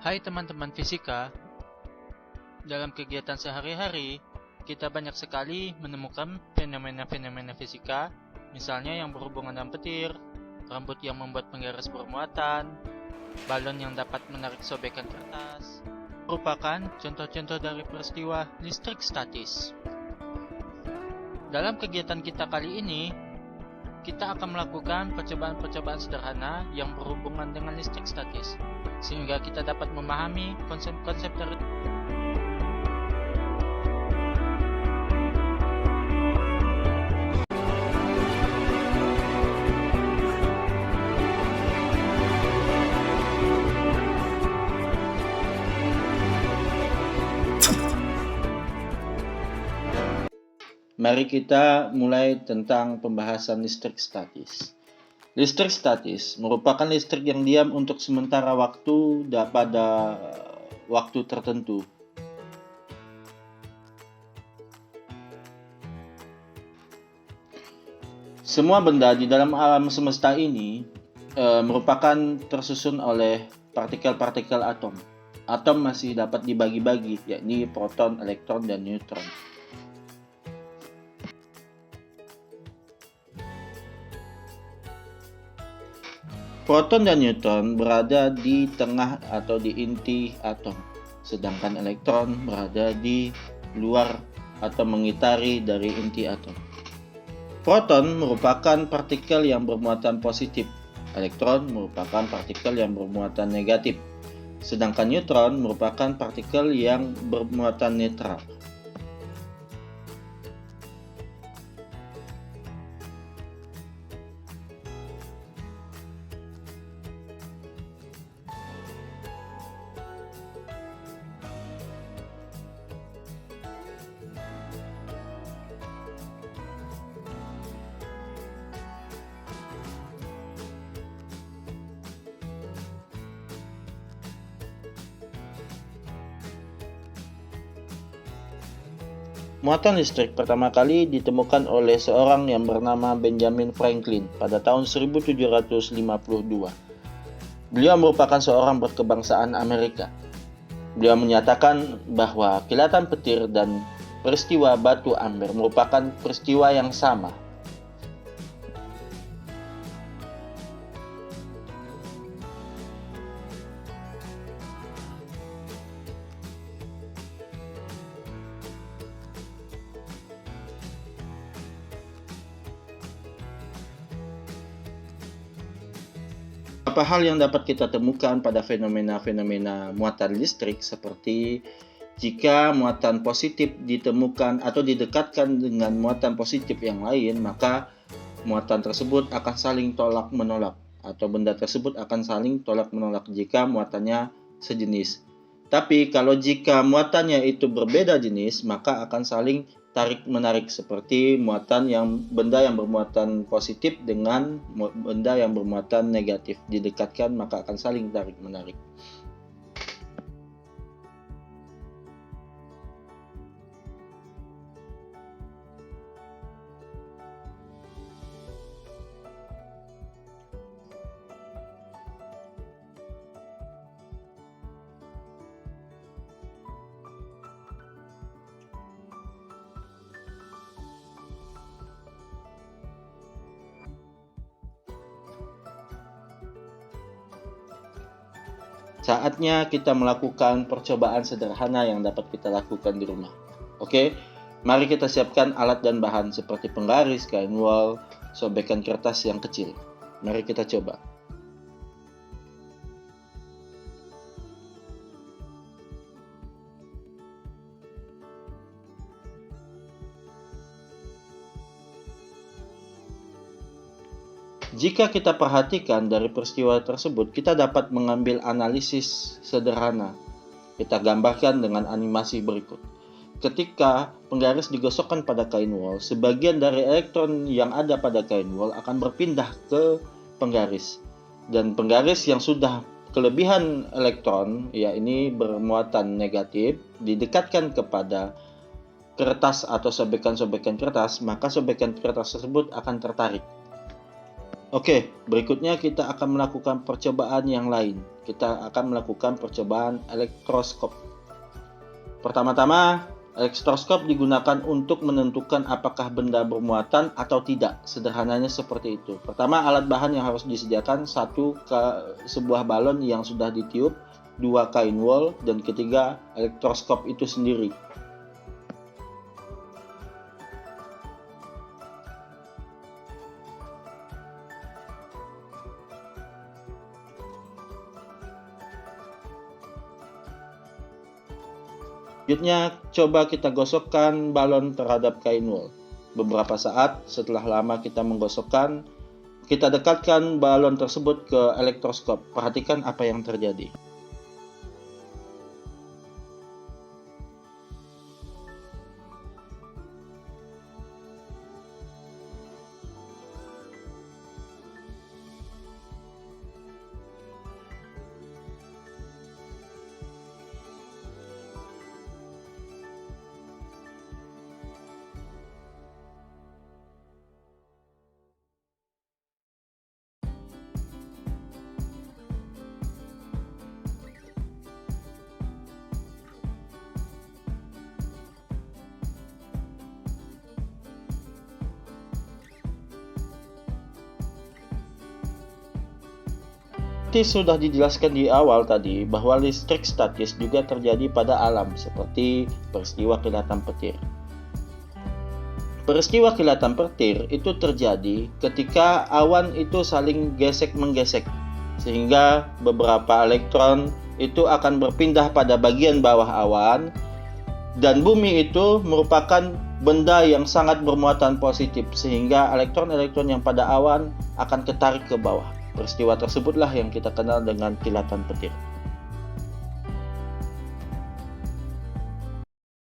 Hai teman-teman fisika, dalam kegiatan sehari-hari, kita banyak sekali menemukan fenomena-fenomena fisika, misalnya yang berhubungan dengan petir, rambut yang membuat penggaris bermuatan, balon yang dapat menarik sobekan kertas, merupakan contoh-contoh dari peristiwa listrik statis. Dalam kegiatan kita kali ini, kita akan melakukan percobaan-percobaan sederhana yang berhubungan dengan listrik statis, sehingga kita dapat memahami konsep-konsep dari Mari kita mulai tentang pembahasan listrik statis. Listrik statis merupakan listrik yang diam untuk sementara waktu pada waktu tertentu. Semua benda di dalam alam semesta ini merupakan tersusun oleh partikel-partikel atom. Atom masih dapat dibagi-bagi, yakni proton, elektron, dan neutron. Proton dan neutron berada di tengah atau di inti atom, sedangkan elektron berada di luar atau mengitari dari inti atom. Proton merupakan partikel yang bermuatan positif, elektron merupakan partikel yang bermuatan negatif, sedangkan neutron merupakan partikel yang bermuatan netral. Muatan listrik pertama kali ditemukan oleh seorang yang bernama Benjamin Franklin pada tahun 1752. Beliau merupakan seorang berkebangsaan Amerika. Beliau menyatakan bahwa kilatan petir dan peristiwa batu amber merupakan peristiwa yang sama. Beberapa hal yang dapat kita temukan pada fenomena-fenomena muatan listrik seperti jika muatan positif ditemukan atau didekatkan dengan muatan positif yang lain, maka muatan tersebut akan saling tolak-menolak atau benda tersebut akan saling tolak-menolak jika muatannya sejenis. Tapi kalau jika muatannya itu berbeda jenis, maka akan saling tarik-menarik seperti benda yang bermuatan positif dengan benda yang bermuatan negatif didekatkan maka akan saling tarik-menarik. Saatnya kita melakukan percobaan sederhana yang dapat kita lakukan di rumah. Oke, mari kita siapkan alat dan bahan seperti penggaris, kain wol, sobekan kertas yang kecil. Mari kita coba. Jika kita perhatikan dari peristiwa tersebut, kita dapat mengambil analisis sederhana. Kita gambarkan dengan animasi berikut. Ketika penggaris digosokkan pada kain wol, sebagian dari elektron yang ada pada kain wol akan berpindah ke penggaris. Dan penggaris yang sudah kelebihan elektron, ya ini bermuatan negatif, didekatkan kepada kertas atau sobekan-sobekan kertas, maka sobekan kertas tersebut akan tertarik. Oke, berikutnya kita akan melakukan percobaan yang lain. Kita akan melakukan percobaan elektroskop. Pertama-tama, elektroskop digunakan untuk menentukan apakah benda bermuatan atau tidak. Sederhananya seperti itu. Pertama, alat bahan yang harus disediakan, satu, sebuah balon yang sudah ditiup, dua, kain wol, dan ketiga, elektroskop itu sendiri. Selanjutnya, coba kita gosokkan balon terhadap kain wol. Beberapa saat setelah lama kita menggosokkan, kita dekatkan balon tersebut ke elektroskop. Perhatikan apa yang terjadi. Seperti sudah dijelaskan di awal tadi, bahwa listrik statis juga terjadi pada alam, seperti peristiwa kilatan petir. Peristiwa kilatan petir itu terjadi ketika awan itu saling gesek-menggesek, sehingga beberapa elektron itu akan berpindah pada bagian bawah awan, dan bumi itu merupakan benda yang sangat bermuatan positif, sehingga elektron-elektron yang pada awan akan ketarik ke bawah. Peristiwa tersebutlah yang kita kenal dengan kilatan petir.